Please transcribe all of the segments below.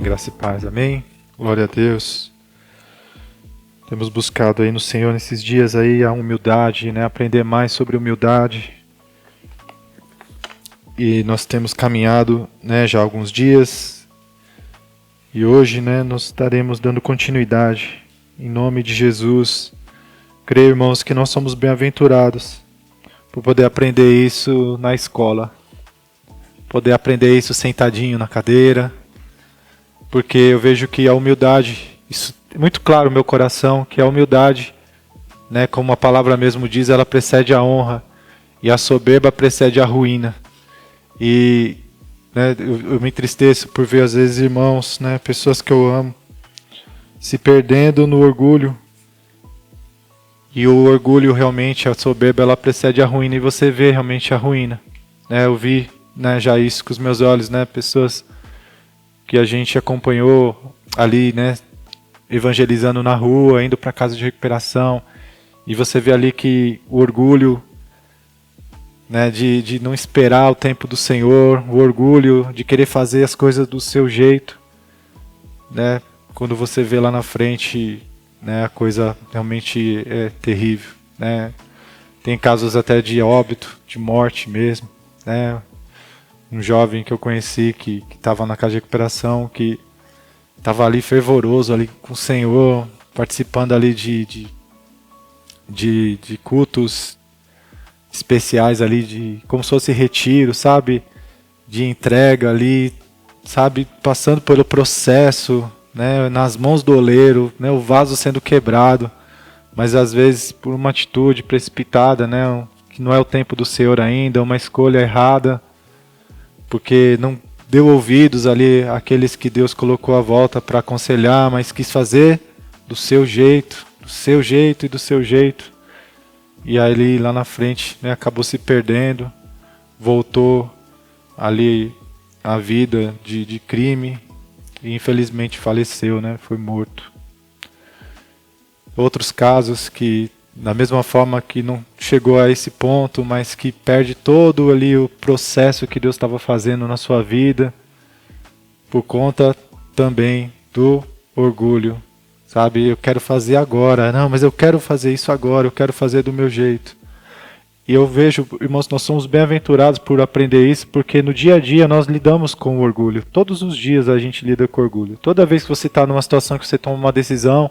Graça e paz, amém? Glória a Deus. Temos buscado aí no Senhor nesses dias aí a humildade, né? Aprender mais sobre humildade. E nós temos caminhado, né, já há alguns dias. E hoje, né, nós estaremos dando continuidade. Em nome de Jesus. Creio, irmãos, que nós somos bem-aventurados por poder aprender isso na escola. Poder aprender isso sentadinho na cadeira. Porque eu vejo que a humildade, isso é muito claro no meu coração, que a humildade, né, como a palavra mesmo diz, ela precede a honra. E a soberba precede a ruína. E né, eu me entristeço por ver às vezes irmãos, né, pessoas que eu amo, se perdendo no orgulho. E o orgulho realmente, a soberba, ela precede a ruína. E você vê realmente a ruína. Né, eu vi, né, já isso com os meus olhos, né, pessoas que a gente acompanhou ali, né, evangelizando na rua, indo para casa de recuperação. E você vê ali que o orgulho, né, de não esperar o tempo do Senhor, o orgulho de querer fazer as coisas do seu jeito, né, quando você vê lá na frente, né, a coisa realmente é terrível, né. Tem casos até de óbito, de morte mesmo, né. Um jovem que eu conheci que estava na casa de recuperação, que estava ali fervoroso ali com o Senhor, participando ali de cultos especiais ali, como se fosse retiro, sabe? De entrega ali, sabe? Passando pelo processo, né? Nas mãos do oleiro, né? O vaso sendo quebrado, mas às vezes por uma atitude precipitada, né? Que não é o tempo do Senhor ainda, uma escolha errada, porque não deu ouvidos ali àqueles que Deus colocou à volta para aconselhar, mas quis fazer do seu jeito e do seu jeito. E aí lá na frente, né, acabou se perdendo, voltou ali a vida de crime e infelizmente faleceu, né, foi morto. Outros casos que, da mesma forma que não chegou a esse ponto, mas que perde todo ali o processo que Deus estava fazendo na sua vida, por conta também do orgulho, sabe? Eu quero fazer agora, não, mas eu quero fazer isso agora, eu quero fazer do meu jeito. E eu vejo, irmãos, nós somos bem-aventurados por aprender isso, porque no dia a dia nós lidamos com o orgulho. Todos os dias a gente lida com orgulho. Toda vez que você está numa situação que você toma uma decisão,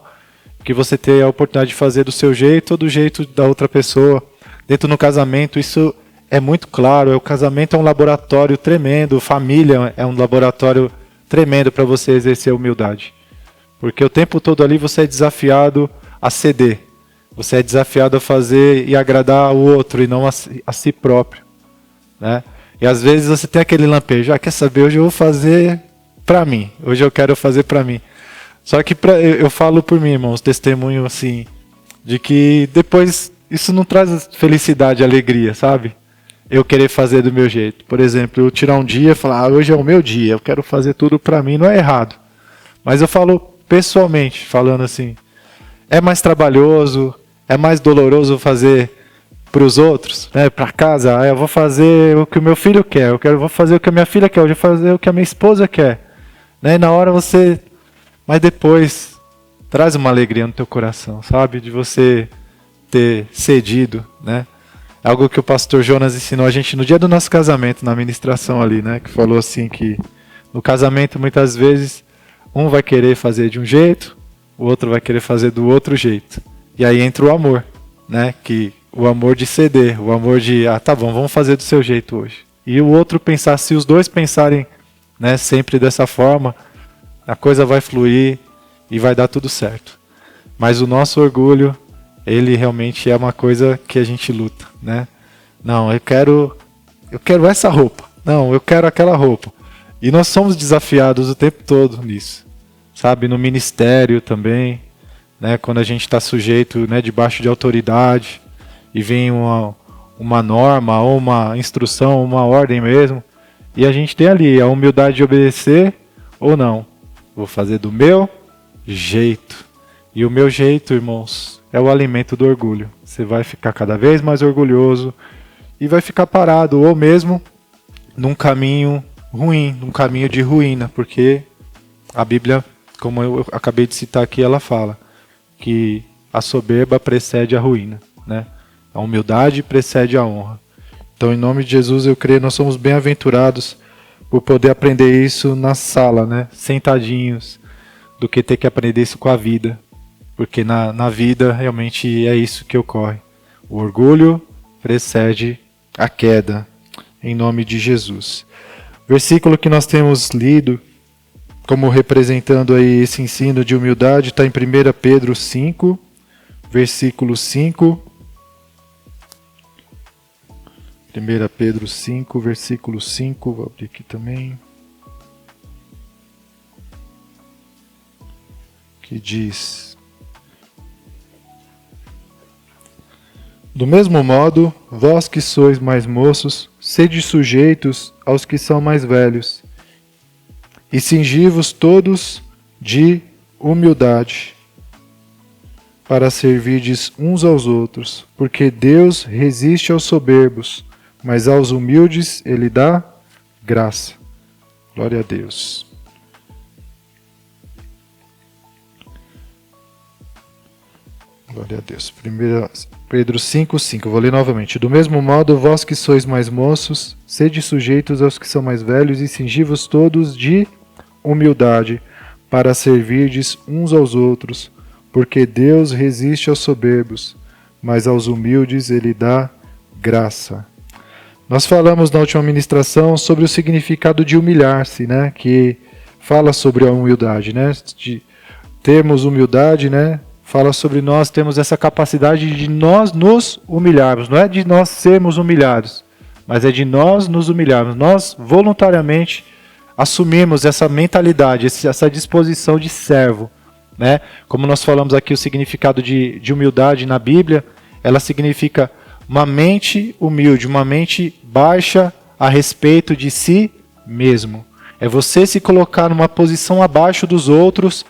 que você tem a oportunidade de fazer do seu jeito ou do jeito da outra pessoa. Dentro do casamento, isso é muito claro. O casamento é um laboratório tremendo. Família é um laboratório tremendo para você exercer a humildade. Porque o tempo todo ali você é desafiado a ceder. Você é desafiado a fazer e agradar o outro e não a si próprio. Né? E às vezes você tem aquele lampejo. Quer saber? Hoje eu vou fazer para mim. Hoje eu quero fazer para mim. Só que eu falo por mim, irmãos, testemunho assim, de que depois isso não traz felicidade e alegria, sabe? Eu querer fazer do meu jeito. Por exemplo, eu tirar um dia e falar, hoje é o meu dia, eu quero fazer tudo pra mim, não é errado. Mas eu falo pessoalmente, falando assim, é mais trabalhoso, é mais doloroso fazer pros outros, né? Pra casa, eu vou fazer o que o meu filho quer, vou fazer o que a minha filha quer, eu vou fazer o que a minha esposa quer. Né? E na hora você... Mas depois traz uma alegria no teu coração, sabe? De você ter cedido, né? Algo que o pastor Jonas ensinou a gente no dia do nosso casamento, na ministração ali, né? Que falou assim que no casamento muitas vezes um vai querer fazer de um jeito, o outro vai querer fazer do outro jeito. E aí entra o amor, né? Que o amor de ceder, o amor de, tá bom, vamos fazer do seu jeito hoje. E o outro pensar, se os dois pensarem, né, sempre dessa forma, a coisa vai fluir e vai dar tudo certo. Mas o nosso orgulho, ele realmente é uma coisa que a gente luta, né? Não, eu quero essa roupa. Não, eu quero aquela roupa. E nós somos desafiados o tempo todo nisso. Sabe, no ministério também, né? Quando a gente está sujeito, né, debaixo de autoridade e vem uma norma ou uma instrução, uma ordem mesmo, e a gente tem ali a humildade de obedecer ou não. Vou fazer do meu jeito. E o meu jeito, irmãos, é o alimento do orgulho. Você vai ficar cada vez mais orgulhoso e vai ficar parado, ou mesmo num caminho ruim, num caminho de ruína, porque a Bíblia, como eu acabei de citar aqui, ela fala que a soberba precede a ruína, né? A humildade precede a honra. Então, em nome de Jesus, eu creio, nós somos bem-aventurados por poder aprender isso na sala, né? Sentadinhos, do que ter que aprender isso com a vida. Porque na vida, realmente, é isso que ocorre. O orgulho precede a queda, em nome de Jesus. Versículo que nós temos lido, como representando aí esse ensino de humildade, está em 1 Pedro 5, versículo 5. 1 Pedro 5, versículo 5, vou abrir aqui também. Que diz: do mesmo modo, vós que sois mais moços, sede sujeitos aos que são mais velhos, e cingi-vos todos de humildade, para servirdes uns aos outros, porque Deus resiste aos soberbos, mas aos humildes Ele dá graça. Glória a Deus. Glória a Deus. 1 Pedro 5,5. Vou ler novamente. Do mesmo modo, vós que sois mais moços, sede sujeitos aos que são mais velhos, e cingi-vos todos de humildade, para servirdes uns aos outros, porque Deus resiste aos soberbos, mas aos humildes Ele dá graça. Nós falamos na última ministração sobre o significado de humilhar-se, né? Que fala sobre a humildade, né? De termos humildade, né? Fala sobre nós termos essa capacidade de nós nos humilharmos. Não é de nós sermos humilhados, mas é de nós nos humilharmos. Nós voluntariamente assumimos essa mentalidade, essa disposição de servo, né? Como nós falamos aqui, o significado de humildade na Bíblia, ela significa uma mente humilde, uma mente baixa a respeito de si mesmo. É você se colocar numa posição abaixo dos outros,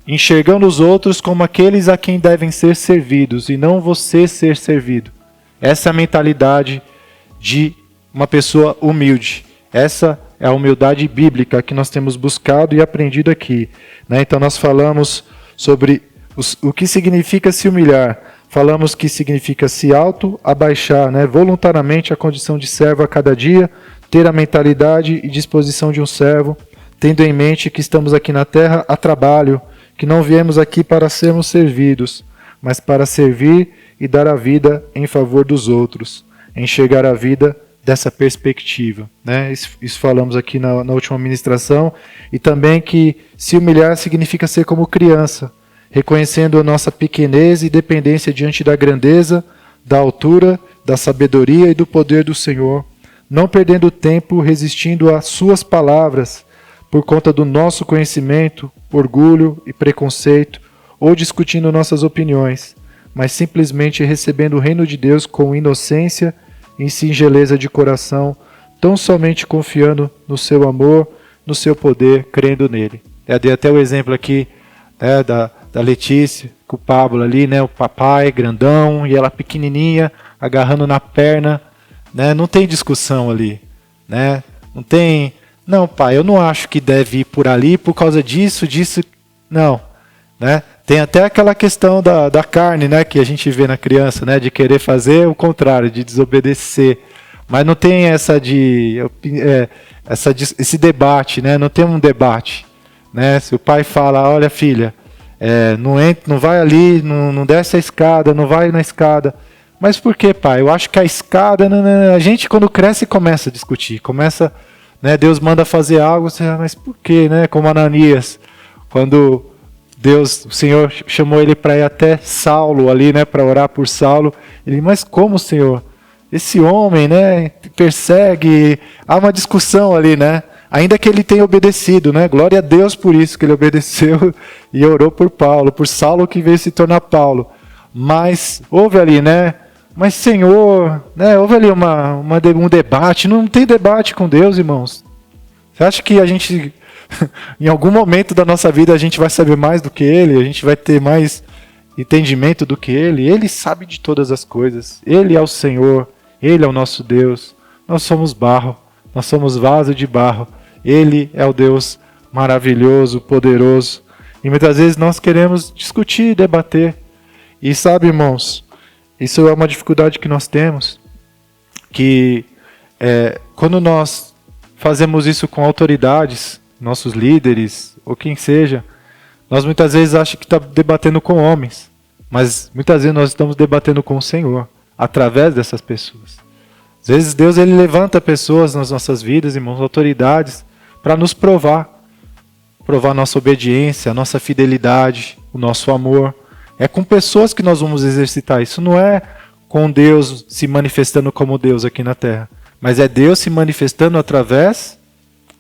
enxergando os outros como aqueles a quem devem ser servidos e não você ser servido. Essa é a mentalidade de uma pessoa humilde. Essa é a humildade bíblica que nós temos buscado e aprendido aqui, né? Então nós falamos sobre o que significa se humilhar. Falamos que significa se auto-abaixar, né? Voluntariamente a condição de servo a cada dia, ter a mentalidade e disposição de um servo, tendo em mente que estamos aqui na terra a trabalho, que não viemos aqui para sermos servidos, mas para servir e dar a vida em favor dos outros, enxergar a vida dessa perspectiva, né? Isso falamos aqui na última ministração, e também que se humilhar significa ser como criança, reconhecendo a nossa pequenez e dependência diante da grandeza, da altura, da sabedoria e do poder do Senhor, não perdendo tempo resistindo às suas palavras, por conta do nosso conhecimento, orgulho e preconceito, ou discutindo nossas opiniões, mas simplesmente recebendo o reino de Deus com inocência e singeleza de coração, tão somente confiando no seu amor, no seu poder, crendo nele. Eu dei até o exemplo aqui, né, da Letícia, com o Pablo ali, né, o papai grandão e ela pequenininha, agarrando na perna, né, não tem discussão ali, né, não pai, eu não acho que deve ir por ali por causa disso, não, né, tem até aquela questão da carne, né, que a gente vê na criança, né, de querer fazer o contrário, de desobedecer, mas não tem esse debate, né, não tem um debate, né, se o pai fala, olha filha, não vai ali, não desce a escada, não vai na escada. Mas por que, pai? Eu acho que a escada... a gente, quando cresce, começa a discutir. Né, Deus manda fazer algo, mas por quê? Né? Como Ananias, quando o Senhor chamou ele para ir até Saulo ali, né, para orar por Saulo. Ele, mas como, Senhor? Esse homem, né, persegue... Há uma discussão ali, né? Ainda que ele tenha obedecido, né? Glória a Deus por isso, que ele obedeceu e orou por Paulo, por Saulo que veio se tornar Paulo. Mas houve ali, né? Mas Senhor, né? Houve ali um debate. Não tem debate com Deus, irmãos. Você acha que a gente, em algum momento da nossa vida, a gente vai saber mais do que Ele? A gente vai ter mais entendimento do que Ele? Ele sabe de todas as coisas. Ele é o Senhor. Ele é o nosso Deus. Nós somos barro. Nós somos vaso de barro. Ele é o Deus maravilhoso, poderoso. E muitas vezes nós queremos discutir, debater. E sabe, irmãos, isso é uma dificuldade que nós temos, que quando nós fazemos isso com autoridades, nossos líderes, ou quem seja, nós muitas vezes achamos que está debatendo com homens, mas muitas vezes nós estamos debatendo com o Senhor, através dessas pessoas. Às vezes Deus ele levanta pessoas nas nossas vidas, irmãos, autoridades, para nos provar nossa obediência, a nossa fidelidade, o nosso amor. É com pessoas que nós vamos exercitar isso, não é com Deus se manifestando como Deus aqui na terra, mas é Deus se manifestando através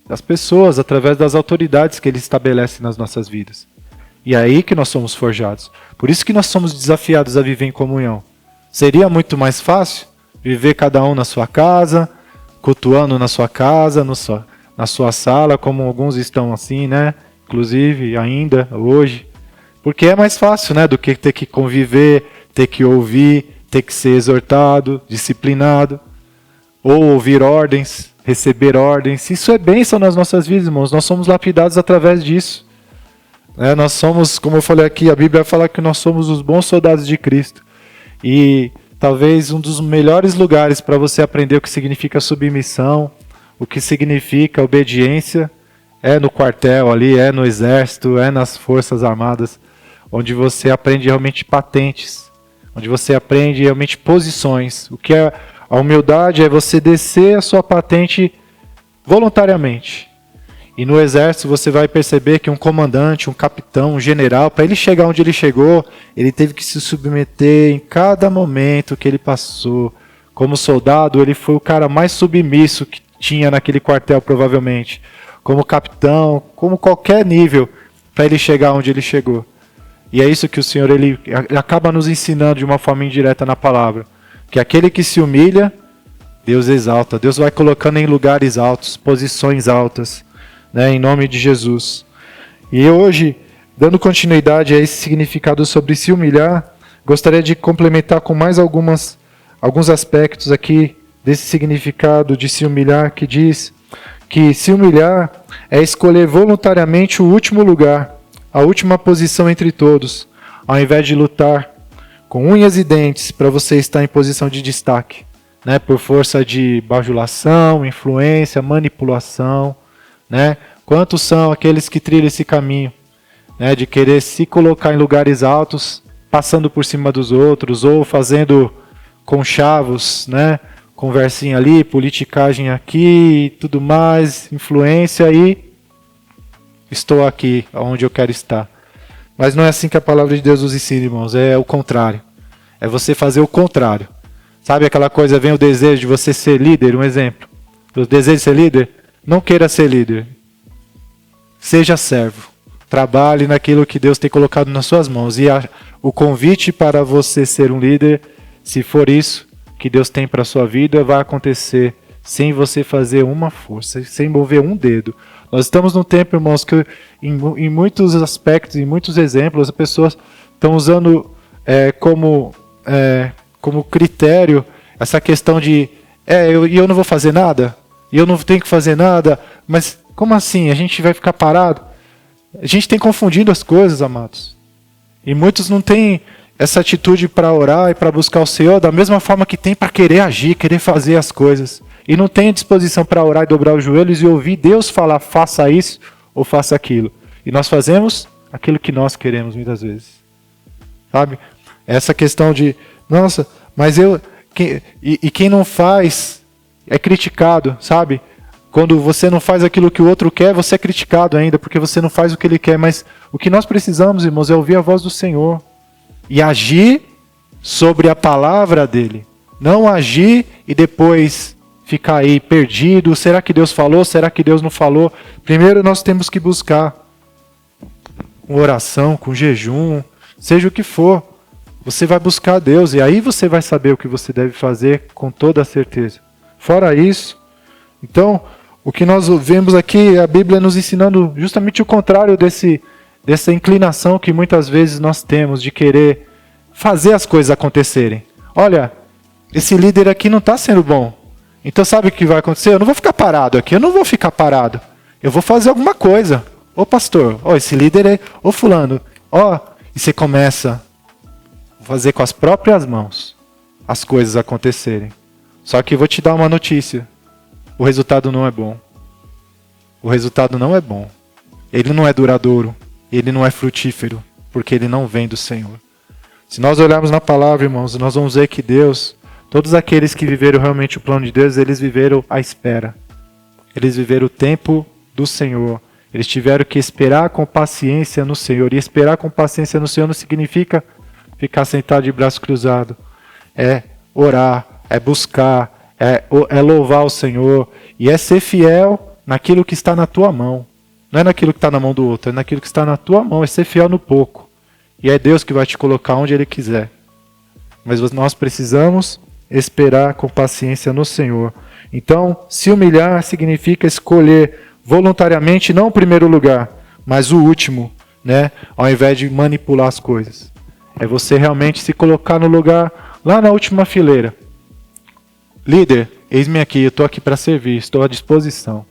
das pessoas, através das autoridades que Ele estabelece nas nossas vidas. E é aí que nós somos forjados. Por isso que nós somos desafiados a viver em comunhão. Seria muito mais fácil viver cada um na sua casa, cultuando na sua casa, na sua sala, como alguns estão assim, né? Inclusive, ainda, hoje. Porque é mais fácil, né? Do que ter que conviver, ter que ouvir, ter que ser exortado, disciplinado, ou ouvir ordens, receber ordens. Isso é bênção nas nossas vidas, irmãos. Nós somos lapidados através disso. Nós somos, como eu falei aqui, a Bíblia fala que nós somos os bons soldados de Cristo. E talvez um dos melhores lugares para você aprender o que significa submissão, o que significa obediência, é no quartel ali, é no exército, é nas forças armadas, onde você aprende realmente patentes, onde você aprende realmente posições. O que é a humildade é você descer a sua patente voluntariamente. E no exército você vai perceber que um comandante, um capitão, um general, para ele chegar onde ele chegou, ele teve que se submeter em cada momento que ele passou. Como soldado, ele foi o cara mais submisso que tinha naquele quartel, provavelmente. Como capitão, como qualquer nível, para ele chegar onde ele chegou. E é isso que o Senhor ele acaba nos ensinando de uma forma indireta na palavra. Que aquele que se humilha, Deus exalta. Deus vai colocando em lugares altos, posições altas, né, em nome de Jesus. E hoje, dando continuidade a esse significado sobre se humilhar, gostaria de complementar com mais alguns aspectos aqui desse significado de se humilhar, que diz que se humilhar é escolher voluntariamente o último lugar, a última posição entre todos, ao invés de lutar com unhas e dentes para você estar em posição de destaque, né, por força de bajulação, influência, manipulação, né? Quantos são aqueles que trilham esse caminho, né, de querer se colocar em lugares altos, passando por cima dos outros, ou fazendo conchavos, né, conversinha ali, politicagem aqui e tudo mais, influência, e estou aqui onde eu quero estar. Mas não é assim que a palavra de Deus nos ensina, irmãos, é o contrário. É você fazer o contrário. Sabe aquela coisa, vem o desejo de você ser líder, um exemplo. O desejo de ser líder? Não queira ser líder. Seja servo. Trabalhe naquilo que Deus tem colocado nas suas mãos. E o convite para você ser um líder, se for isso que Deus tem para a sua vida, vai acontecer sem você fazer uma força, sem mover um dedo. Nós estamos num tempo, irmãos, que em muitos aspectos, em muitos exemplos, as pessoas estão usando como critério essa questão de eu não vou fazer nada, e eu não tenho que fazer nada, mas como assim? A gente vai ficar parado? A gente tem confundido as coisas, amados. E muitos não têm essa atitude para orar e para buscar o Senhor da mesma forma que tem para querer agir, querer fazer as coisas. E não tem disposição para orar e dobrar os joelhos e ouvir Deus falar, faça isso ou faça aquilo. E nós fazemos aquilo que nós queremos muitas vezes. Sabe? Essa questão de, nossa, mas quem não faz é criticado, sabe? Quando você não faz aquilo que o outro quer, você é criticado ainda, porque você não faz o que ele quer. Mas o que nós precisamos, irmãos, é ouvir a voz do Senhor e agir sobre a palavra dele. Não agir e depois ficar aí perdido. Será que Deus falou? Será que Deus não falou? Primeiro nós temos que buscar com oração, com jejum, seja o que for. Você vai buscar a Deus e aí você vai saber o que você deve fazer com toda a certeza. Fora isso, então, o que nós vemos aqui é a Bíblia nos ensinando justamente o contrário dessa inclinação que muitas vezes nós temos de querer fazer as coisas acontecerem. Olha, esse líder aqui não está sendo bom. Então sabe o que vai acontecer? Eu não vou ficar parado aqui, eu não vou ficar parado. Eu vou fazer alguma coisa. Ô pastor, ó, esse líder é... Ô fulano, ó... E você começa a fazer com as próprias mãos as coisas acontecerem. Só que vou te dar uma notícia. O resultado não é bom. O resultado não é bom. Ele não é duradouro. Ele não é frutífero. Porque ele não vem do Senhor. Se nós olharmos na palavra, irmãos, nós vamos ver que Deus, todos aqueles que viveram realmente o plano de Deus, eles viveram a espera. Eles viveram o tempo do Senhor. Eles tiveram que esperar com paciência no Senhor. E esperar com paciência no Senhor não significa ficar sentado de braço cruzado. É orar, é buscar, é louvar o Senhor. E é ser fiel naquilo que está na tua mão. Não é naquilo que está na mão do outro, é naquilo que está na tua mão. É ser fiel no pouco. E é Deus que vai te colocar onde Ele quiser. Mas nós precisamos esperar com paciência no Senhor. Então, se humilhar significa escolher voluntariamente não o primeiro lugar, mas o último, né? Ao invés de manipular as coisas. É você realmente se colocar no lugar, lá na última fileira. Líder, eis-me aqui, eu estou aqui para servir, estou à disposição.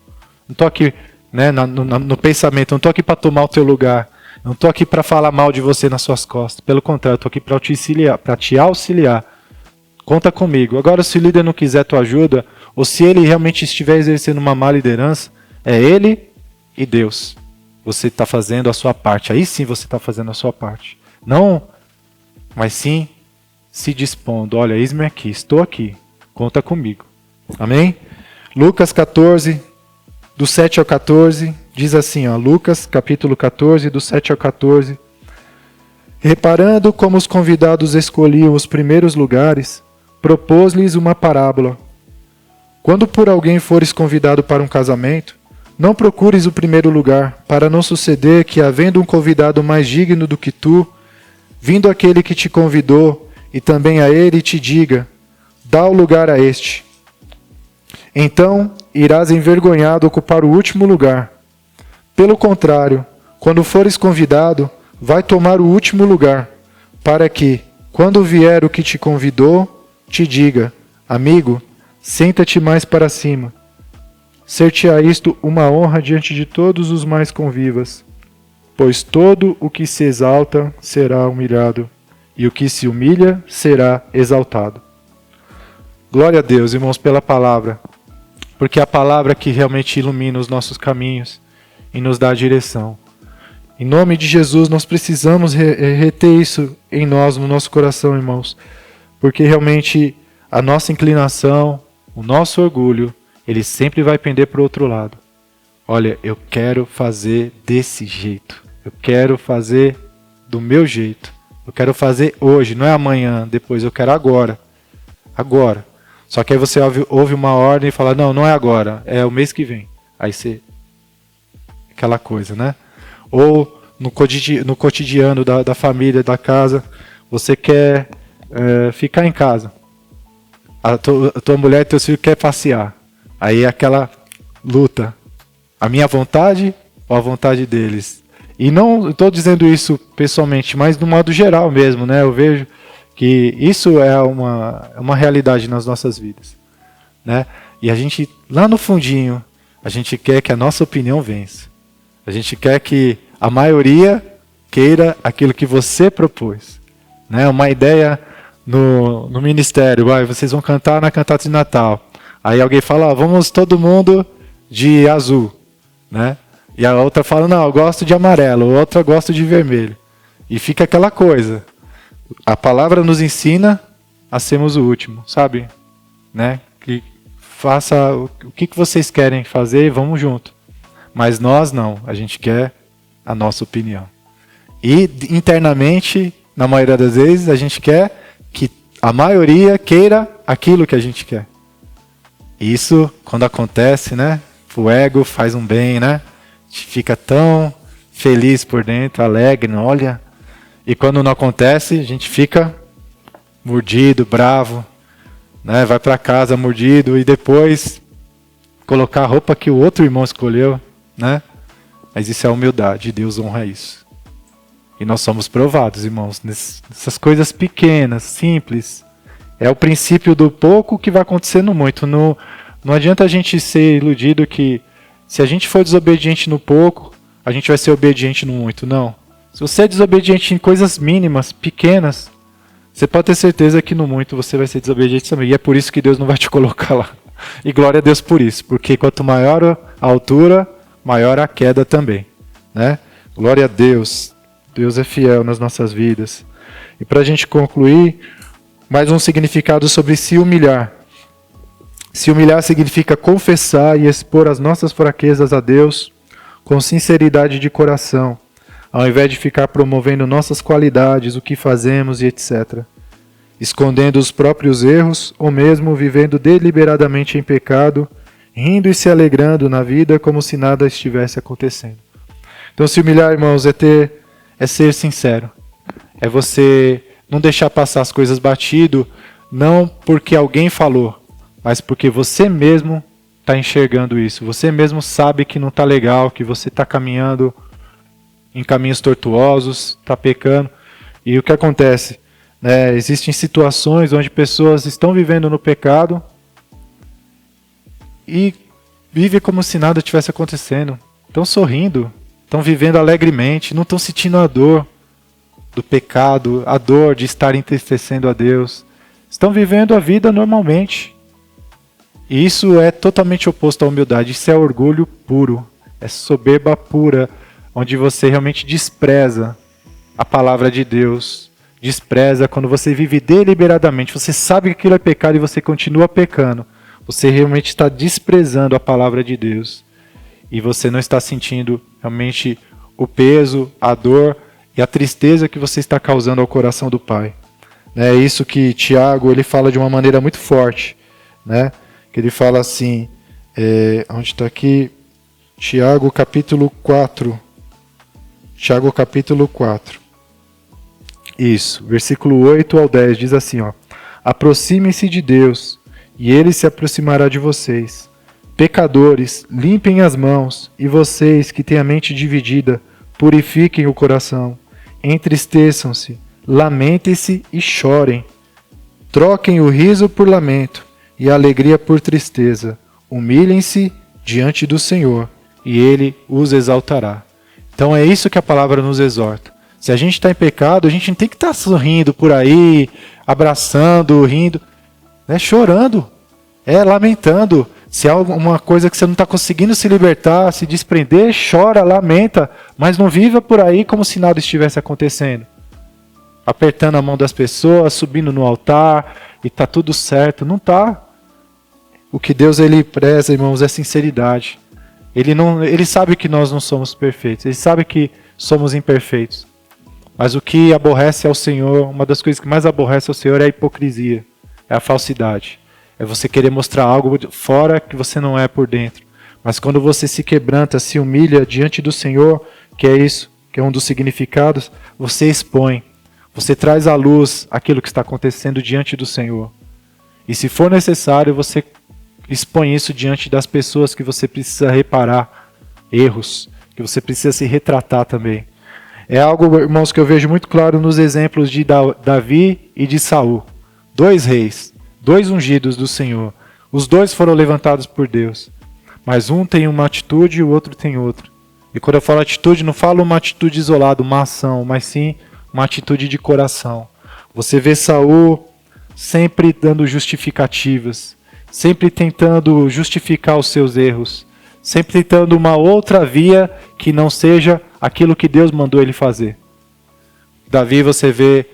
Não estou aqui, né, no pensamento, não estou aqui para tomar o teu lugar. Não estou aqui para falar mal de você nas suas costas. Pelo contrário, estou aqui para te auxiliar. Conta comigo. Agora, se o líder não quiser tua ajuda, ou se ele realmente estiver exercendo uma má liderança, é ele e Deus. Você está fazendo a sua parte. Aí sim você está fazendo a sua parte. Não, mas sim se dispondo. Olha, eis-me aqui, estou aqui. Conta comigo. Amém? Lucas 14, do 7 ao 14, diz assim, ó, Lucas capítulo 14, do 7 ao 14. Reparando como os convidados escolhiam os primeiros lugares, propôs-lhes uma parábola. Quando por alguém fores convidado para um casamento, não procures o primeiro lugar, para não suceder que, havendo um convidado mais digno do que tu, vindo aquele que te convidou, e também a ele te diga, dá o lugar a este. Então irás envergonhado ocupar o último lugar. Pelo contrário, quando fores convidado, vai tomar o último lugar, para que, quando vier o que te convidou, te diga, amigo, senta-te mais para cima. Ser-te-á isto uma honra diante de todos os mais convivas, pois todo o que se exalta será humilhado, e o que se humilha será exaltado. Glória a Deus, irmãos, pela palavra, porque é a palavra que realmente ilumina os nossos caminhos e nos dá a direção. Em nome de Jesus, nós precisamos reter isso em nós, no nosso coração, irmãos, porque realmente a nossa inclinação, o nosso orgulho, ele sempre vai pender para o outro lado. Olha, eu quero fazer desse jeito. Eu quero fazer do meu jeito. Eu quero fazer hoje, não é amanhã, depois. Eu quero agora. Agora. Só que aí você ouve uma ordem e fala, não, não é agora, é o mês que vem. Aí você... Aquela coisa, né? Ou no cotidiano da família, da casa, você quer ficar em casa. A tua mulher e teu filho quer passear. Aí é aquela luta. A minha vontade ou a vontade deles? E não estou dizendo isso pessoalmente, mas no modo geral mesmo, né? Eu vejo que isso é uma realidade nas nossas vidas, né? E a gente, lá no fundinho, a gente quer que a nossa opinião vença. A gente quer que a maioria queira aquilo que você propôs, né? Uma ideia no ministério, vocês vão cantar na cantata de Natal. Aí alguém fala, vamos todo mundo de azul, né? E a outra fala, não, eu gosto de amarelo, a outra gosta de vermelho. E fica aquela coisa. A palavra nos ensina a sermos o último, sabe? Né? Que faça o que vocês querem fazer e vamos junto. Mas nós não, a gente quer a nossa opinião. E internamente, na maioria das vezes, a gente quer que a maioria queira aquilo que a gente quer. Isso, quando acontece, né? O ego faz um bem, né? A gente fica tão feliz por dentro, alegre, olha. E quando não acontece, a gente fica mordido, bravo, né? Vai para casa mordido e depois colocar a roupa que o outro irmão escolheu, né? Mas isso é a humildade, Deus honra isso. E nós somos provados, irmãos, nessas coisas pequenas, simples. É o princípio do pouco que vai acontecendo muito. Não adianta a gente ser iludido que se a gente for desobediente no pouco, a gente vai ser obediente no muito. Não. Se você é desobediente em coisas mínimas, pequenas, você pode ter certeza que no muito você vai ser desobediente também. E é por isso que Deus não vai te colocar lá. E glória a Deus por isso. Porque quanto maior a altura, maior a queda também. Né? Glória a Deus. Deus é fiel nas nossas vidas. E para a gente concluir, mais um significado sobre se humilhar. Se humilhar significa confessar e expor as nossas fraquezas a Deus com sinceridade de coração, ao invés de ficar promovendo nossas qualidades, o que fazemos e etc. Escondendo os próprios erros ou mesmo vivendo deliberadamente em pecado, rindo e se alegrando na vida como se nada estivesse acontecendo. Então se humilhar, irmãos, é ser sincero. É você não deixar passar as coisas batido, não porque alguém falou, mas porque você mesmo está enxergando isso. Você mesmo sabe que não está legal, que você está caminhando em caminhos tortuosos, está pecando. E o que acontece? Existem situações onde pessoas estão vivendo no pecado e vivem como se nada estivesse acontecendo. Estão sorrindo, estão vivendo alegremente, não estão sentindo a dor do pecado, a dor de estar entristecendo a Deus. Estão vivendo a vida normalmente. E isso é totalmente oposto à humildade. Isso é orgulho puro, é soberba pura, onde você realmente despreza a palavra de Deus, despreza quando você vive deliberadamente. Você sabe que aquilo é pecado e você continua pecando. Você realmente está desprezando a palavra de Deus. E você não está sentindo realmente o peso, a dor e a tristeza que você está causando ao coração do Pai. É isso que Tiago ele fala de uma maneira muito forte, né? Que ele fala assim, onde está aqui? Tiago capítulo 4. Tiago capítulo 4. Isso, versículo 8 ao 10 diz assim, ó: aproximem-se de Deus, e Ele se aproximará de vocês. Pecadores, limpem as mãos, e vocês que têm a mente dividida, purifiquem o coração. Entristeçam-se, lamentem-se e chorem. Troquem o riso por lamento e a alegria por tristeza. Humilhem-se diante do Senhor e Ele os exaltará. Então é isso que a palavra nos exorta. Se a gente está em pecado, a gente não tem que estar sorrindo por aí, abraçando, rindo, chorando, lamentando. Se há alguma coisa que você não está conseguindo se libertar, se desprender, chora, lamenta, mas não viva por aí como se nada estivesse acontecendo. Apertando a mão das pessoas, subindo no altar, e está tudo certo. Não está. O que Deus ele preza, irmãos, é sinceridade. Ele sabe que nós não somos perfeitos, Ele sabe que somos imperfeitos. Mas o que aborrece ao Senhor, uma das coisas que mais aborrece ao Senhor é a hipocrisia, é a falsidade. É você querer mostrar algo fora que você não é por dentro. Mas quando você se quebranta, se humilha diante do Senhor, que é isso, que é um dos significados, você expõe. Você traz à luz aquilo que está acontecendo diante do Senhor. E se for necessário, você expõe isso diante das pessoas que você precisa reparar erros, que você precisa se retratar também. É algo, irmãos, que eu vejo muito claro nos exemplos de Davi e de Saul. 2 reis. 2 ungidos do Senhor. Os 2 foram levantados por Deus. Mas um tem uma atitude e o outro tem outra. E quando eu falo atitude, não falo uma atitude isolada, uma ação, mas sim uma atitude de coração. Você vê Saul sempre dando justificativas, sempre tentando justificar os seus erros, sempre tentando uma outra via que não seja aquilo que Deus mandou ele fazer. Davi, você vê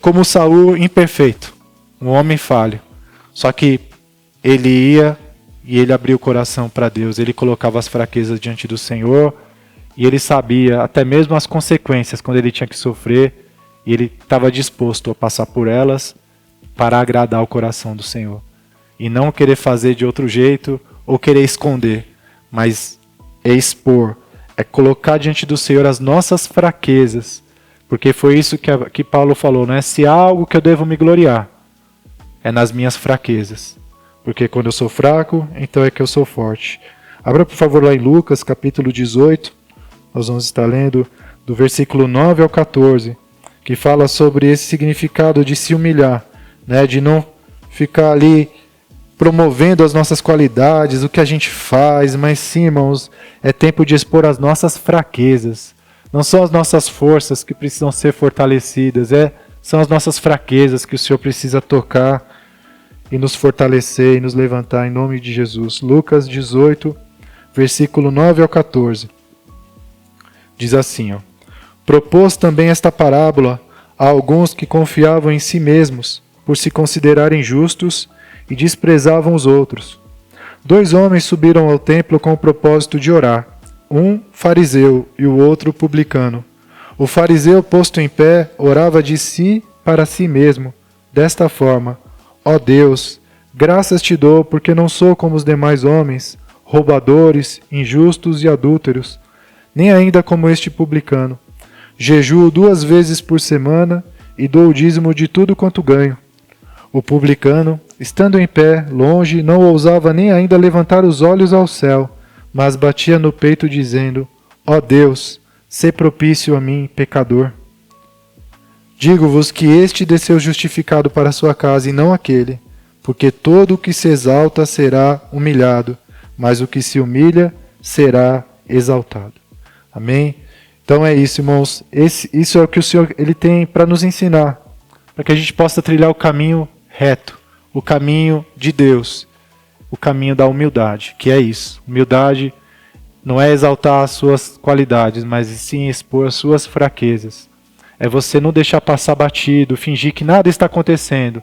como Saul imperfeito. Um homem falho. Só que ele ia e ele abria o coração para Deus. Ele colocava as fraquezas diante do Senhor. E ele sabia até mesmo as consequências quando ele tinha que sofrer. E ele estava disposto a passar por elas para agradar o coração do Senhor. E não querer fazer de outro jeito ou querer esconder. Mas é expor. É colocar diante do Senhor as nossas fraquezas. Porque foi isso que Paulo falou. Não é se há algo que eu devo me gloriar. É nas minhas fraquezas. Porque quando eu sou fraco, então é que eu sou forte. Abra, por favor, lá em Lucas, capítulo 18. Nós vamos estar lendo do versículo 9 ao 14. Que fala sobre esse significado de se humilhar. De não ficar ali promovendo as nossas qualidades, o que a gente faz, mas sim, irmãos, é tempo de expor as nossas fraquezas. Não são as nossas forças que precisam ser fortalecidas, são as nossas fraquezas que o Senhor precisa tocar e nos fortalecer e nos levantar em nome de Jesus. Lucas 18, versículo 9 ao 14. Diz assim, ó: propôs também esta parábola a alguns que confiavam em si mesmos, por se considerarem justos, e desprezavam os outros. 2 homens subiram ao templo com o propósito de orar, um fariseu e o outro publicano. O fariseu, posto em pé, orava de si para si mesmo, desta forma: ó Deus, graças te dou, porque não sou como os demais homens, roubadores, injustos e adúlteros, nem ainda como este publicano. Jejuo 2 vezes por semana e dou o dízimo de tudo quanto ganho. O publicano, estando em pé, longe, não ousava nem ainda levantar os olhos ao céu, mas batia no peito dizendo: ó Deus, sê propício a mim, pecador. Digo-vos que este desceu justificado para sua casa e não aquele, porque todo o que se exalta será humilhado, mas o que se humilha será exaltado. Amém? Então é isso, irmãos. Isso é o que o Senhor ele tem para nos ensinar, para que a gente possa trilhar o caminho reto, o caminho de Deus, o caminho da humildade, que é isso. Humildade não é exaltar as suas qualidades, mas sim expor as suas fraquezas. É você não deixar passar batido, fingir que nada está acontecendo,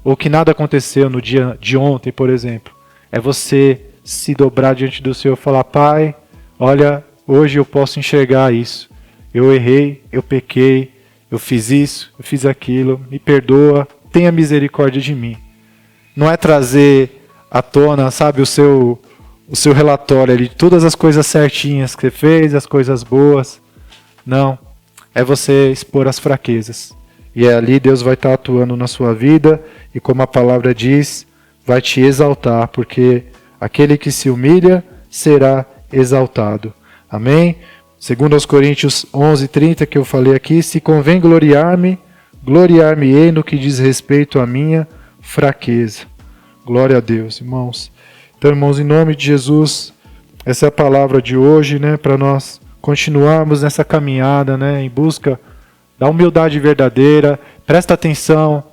ou que nada aconteceu no dia de ontem, por exemplo. É você se dobrar diante do Senhor e falar: Pai, olha, hoje eu posso enxergar isso. Eu errei, eu pequei, eu fiz isso, eu fiz aquilo, me perdoa, tenha misericórdia de mim. Não é trazer à tona, sabe, o seu relatório ali, de todas as coisas certinhas que você fez, as coisas boas. Não. É você expor as fraquezas. E é ali Deus vai estar atuando na sua vida, e como a palavra diz, vai te exaltar, porque aquele que se humilha será exaltado. Amém? Segundo aos Coríntios 11:30, que eu falei aqui: se convém gloriar-me, gloriar-me-ei no que diz respeito à minha fraqueza. Glória a Deus, irmãos. Então, irmãos, em nome de Jesus, essa é a palavra de hoje, né, para nós continuarmos nessa caminhada, né, em busca da humildade verdadeira. Presta atenção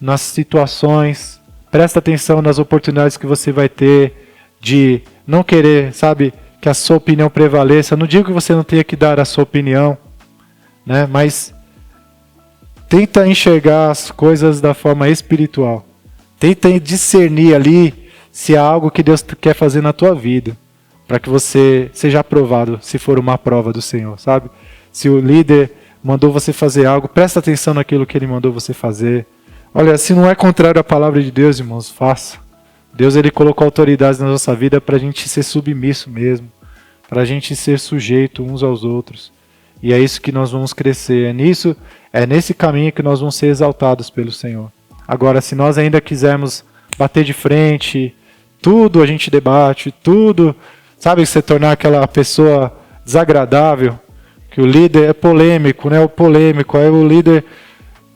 nas situações, presta atenção nas oportunidades que você vai ter de não querer, sabe, que a sua opinião prevaleça. Não digo que você não tenha que dar a sua opinião, né, mas tenta enxergar as coisas da forma espiritual. Tenta discernir ali se há algo que Deus quer fazer na tua vida, para que você seja aprovado, se for uma prova do Senhor, sabe? Se o líder mandou você fazer algo, presta atenção naquilo que ele mandou você fazer. Olha, se não é contrário à palavra de Deus, irmãos, faça. Deus, ele colocou autoridades na nossa vida para a gente ser submisso mesmo, para a gente ser sujeito uns aos outros. E é isso que nós vamos crescer, é nesse caminho que nós vamos ser exaltados pelo Senhor. Agora, se nós ainda quisermos bater de frente, tudo a gente debate, tudo, sabe, se tornar aquela pessoa desagradável, que o líder é polêmico, né? O polêmico, aí o líder,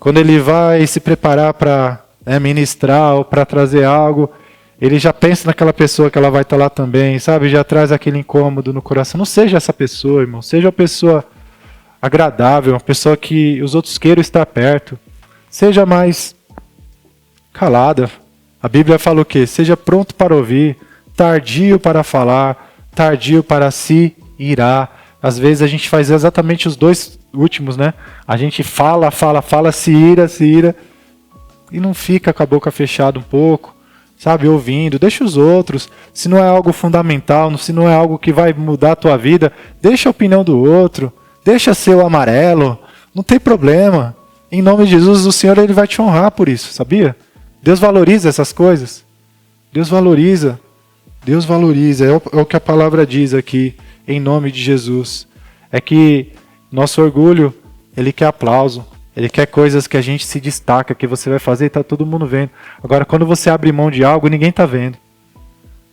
quando ele vai se preparar para ministrar ou para trazer algo, ele já pensa naquela pessoa que ela vai estar lá também, sabe? Já traz aquele incômodo no coração. Não seja essa pessoa, irmão. Seja uma pessoa agradável, uma pessoa que os outros queiram estar perto. Seja mais calada. A Bíblia fala o quê? Seja pronto para ouvir, tardio para falar, tardio para se irar. Às vezes a gente faz exatamente os dois últimos, né? A gente fala, se ira, e não fica com a boca fechada um pouco, sabe? Ouvindo, deixa os outros. Se não é algo fundamental, se não é algo que vai mudar a tua vida, deixa a opinião do outro, deixa ser o amarelo, não tem problema. Em nome de Jesus, o Senhor ele vai te honrar por isso, sabia? Deus valoriza essas coisas. Deus valoriza. É o que a palavra diz aqui, em nome de Jesus. É que nosso orgulho, ele quer aplauso. Ele quer coisas que a gente se destaca, que você vai fazer e está todo mundo vendo. Agora, quando você abre mão de algo, ninguém está vendo.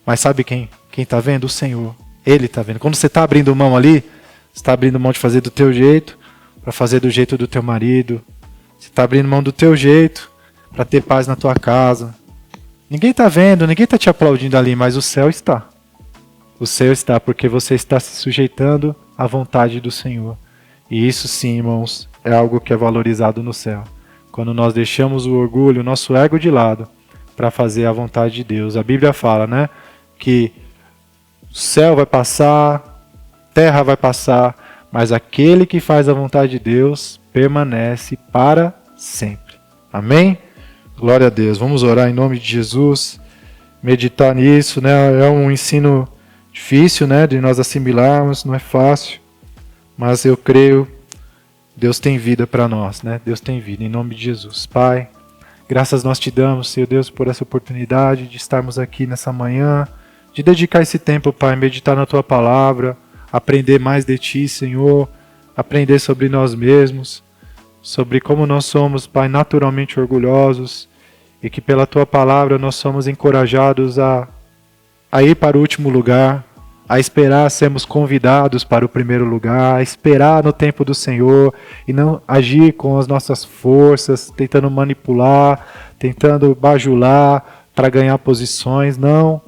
Mas sabe quem está vendo? O Senhor. Ele está vendo. Quando você está abrindo mão ali, você está abrindo mão de fazer do teu jeito, para fazer do jeito do teu marido. Você está abrindo mão do teu jeito, para ter paz na tua casa. Ninguém está vendo, ninguém está te aplaudindo ali, mas o céu está. O céu está porque você está se sujeitando à vontade do Senhor. E isso sim, irmãos, é algo que é valorizado no céu. Quando nós deixamos o orgulho, o nosso ego de lado, para fazer a vontade de Deus. A Bíblia fala, né, que o céu vai passar, terra vai passar, mas aquele que faz a vontade de Deus permanece para sempre. Amém? Glória a Deus. Vamos orar em nome de Jesus, meditar nisso, né? É um ensino difícil, né, de nós assimilarmos, não é fácil, mas eu creio, Deus tem vida para nós, né? Deus tem vida, em nome de Jesus. Pai, graças nós te damos, Senhor Deus, por essa oportunidade de estarmos aqui nessa manhã, de dedicar esse tempo, Pai, meditar na Tua Palavra, aprender mais de Ti, Senhor, aprender sobre nós mesmos, sobre como nós somos, Pai, naturalmente orgulhosos, e que pela Tua Palavra nós somos encorajados a ir para o último lugar, a esperar sermos convidados para o primeiro lugar, a esperar no tempo do Senhor e não agir com as nossas forças, tentando manipular, tentando bajular para ganhar posições. Não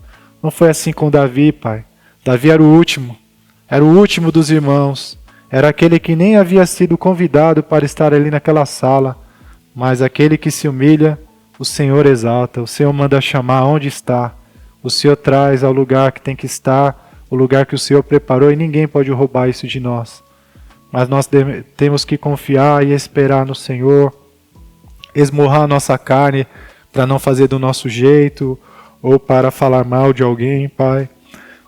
foi assim com Davi, Pai. Davi era o último dos irmãos, era aquele que nem havia sido convidado para estar ali naquela sala, mas aquele que se humilha, o Senhor exalta, o Senhor manda chamar onde está. O Senhor traz ao lugar que tem que estar, o lugar que o Senhor preparou, e ninguém pode roubar isso de nós. Mas nós temos que confiar e esperar no Senhor, esmurrar a nossa carne para não fazer do nosso jeito ou para falar mal de alguém, Pai.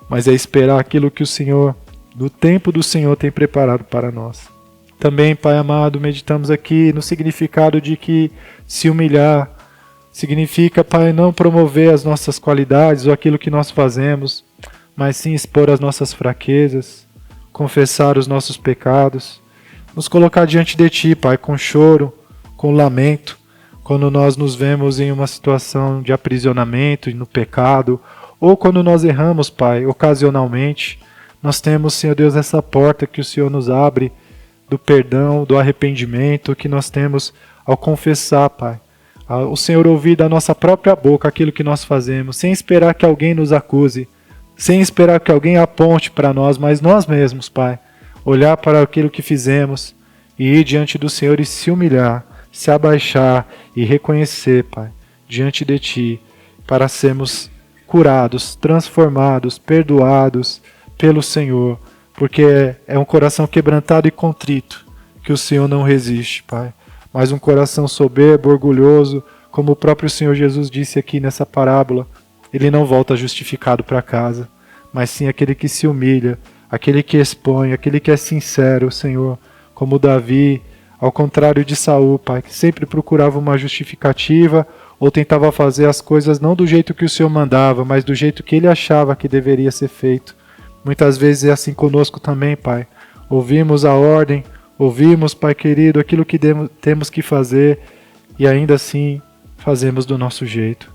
Mas é esperar aquilo que o Senhor, no tempo do Senhor, tem preparado para nós. Também, Pai amado, meditamos aqui no significado de que se humilhar significa, Pai, não promover as nossas qualidades ou aquilo que nós fazemos, mas sim expor as nossas fraquezas, confessar os nossos pecados, nos colocar diante de Ti, Pai, com choro, com lamento, quando nós nos vemos em uma situação de aprisionamento e no pecado, ou quando nós erramos, Pai, ocasionalmente. Nós temos, Senhor Deus, essa porta que o Senhor nos abre do perdão, do arrependimento, que nós temos ao confessar, Pai. O Senhor ouvir da nossa própria boca aquilo que nós fazemos, sem esperar que alguém nos acuse, sem esperar que alguém aponte para nós, mas nós mesmos, Pai, olhar para aquilo que fizemos e ir diante do Senhor e se humilhar, se abaixar e reconhecer, Pai, diante de Ti, para sermos curados, transformados, perdoados pelo Senhor, porque é um coração quebrantado e contrito que o Senhor não resiste, Pai, mas um coração soberbo, orgulhoso, como o próprio Senhor Jesus disse aqui nessa parábola, ele não volta justificado para casa, mas sim aquele que se humilha, aquele que expõe, aquele que é sincero, Senhor, como Davi, ao contrário de Saul, Pai, que sempre procurava uma justificativa ou tentava fazer as coisas não do jeito que o Senhor mandava, mas do jeito que ele achava que deveria ser feito. Muitas vezes é assim conosco também, Pai. Ouvimos a ordem, ouvimos, Pai querido, aquilo que temos que fazer e ainda assim fazemos do nosso jeito.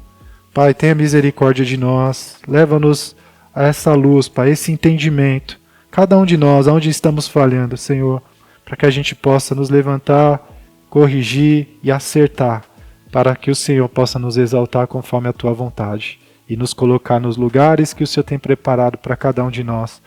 Pai, tenha misericórdia de nós, leva-nos a essa luz, Pai, esse entendimento, cada um de nós, aonde estamos falhando, Senhor, para que a gente possa nos levantar, corrigir e acertar, para que o Senhor possa nos exaltar conforme a Tua vontade e nos colocar nos lugares que o Senhor tem preparado para cada um de nós,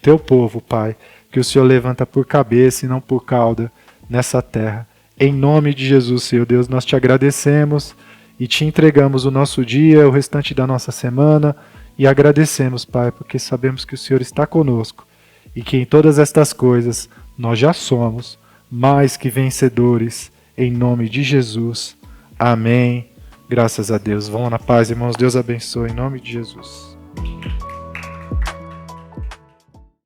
Teu povo, Pai, que o Senhor levanta por cabeça e não por cauda nessa terra. Em nome de Jesus, Senhor Deus, nós te agradecemos e te entregamos o nosso dia, o restante da nossa semana, e agradecemos, Pai, porque sabemos que o Senhor está conosco e que em todas estas coisas nós já somos mais que vencedores, em nome de Jesus. Amém. Graças a Deus. Vão na paz, irmãos. Deus abençoe, em nome de Jesus.